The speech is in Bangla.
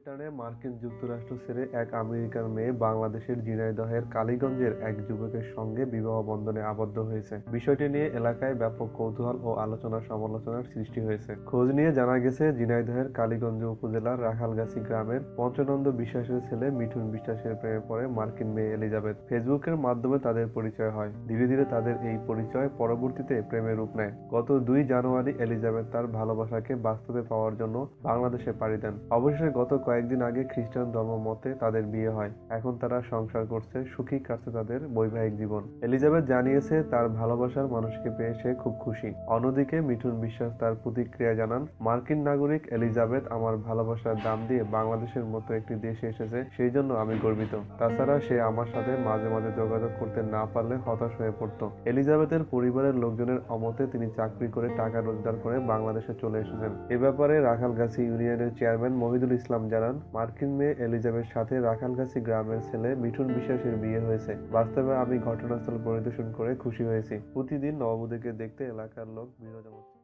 টানে মার্কিন যুক্তরাষ্ট্র ছেড়ে এক আমেরিকান মেয়ে বাংলাদেশের ঝিনাইদহের কালীগঞ্জের এক যুবকের সঙ্গে বিবাহ বন্ধনে আবদ্ধ হয়েছে। বিষয়টি নিয়ে এলাকায় ব্যাপক কৌতূহল ও আলোচনা সমালোচনার সৃষ্টি হয়েছে। খোঁজ নিয়ে জানা গেছে, ঝিনাইদহের কালীগঞ্জ উপজেলার রাখালগাছি গ্রামের পঞ্চনন্দ বিশ্বাসের ছেলে মিঠুন বিশ্বাসের প্রেমে পড়ে মার্কিন মেয়ে এলিজাবেথ। ফেসবুকের মাধ্যমে তাদের পরিচয় হয়। ধীরে ধীরে তাদের এই পরিচয় পরবর্তীতে প্রেমে রূপ নেয়। গত 2 জানুয়ারি এলিজাবেথ তার ভালোবাসাকে বাস্তবে পাওয়ার জন্য বাংলাদেশে পাড়ি দেন। অবশেষে গত কয়েকদিন আগে খ্রিস্টান ধর্ম মতে তাদের বিয়ে হয়। এখন তারা সংসার করছে, সুখী কাটছে তাদের বৈবাহিক জীবন। এলিজাবেথ জানিয়েছে, তার ভালোবাসার মানুষকে পেয়ে সে খুব খুশি। অন্যদিকে মিঠুন বিশ্বাস তার প্রতিক্রিয়া জানান, মার্কিন নাগরিক এলিজাবেথ আমার ভালোবাসার দাম দিয়ে বাংলাদেশের মতো একটি দেশে এসেছে, সেই জন্য আমি গর্বিত। তাছাড়া সে আমার সাথে মাঝে মাঝে যোগাযোগ করতে না পারলে হতাশ হয়ে পড়তো। এলিজাবেথের পরিবারের লোকজনের অমতে তিনি চাকরি করে টাকা রোজগার করে বাংলাদেশে চলে এসেছেন। এ ব্যাপারে রাখালগাছি ইউনিয়নের চেয়ারম্যান মহিদুল ইসলাম জানান, মার্কিন মেয়ে এলিজাবেথের সাথে রাখালগাছি গ্রামের ছেলে মিঠুন বিশ্বাসের বিয়ে হয়েছে। বাস্তবে আমি ঘটনাস্থল পরিদর্শন করে খুশি হয়েছি। প্রতিদিন নববধূকে দেখতে এলাকার লোক ভিড় জমাচ্ছে।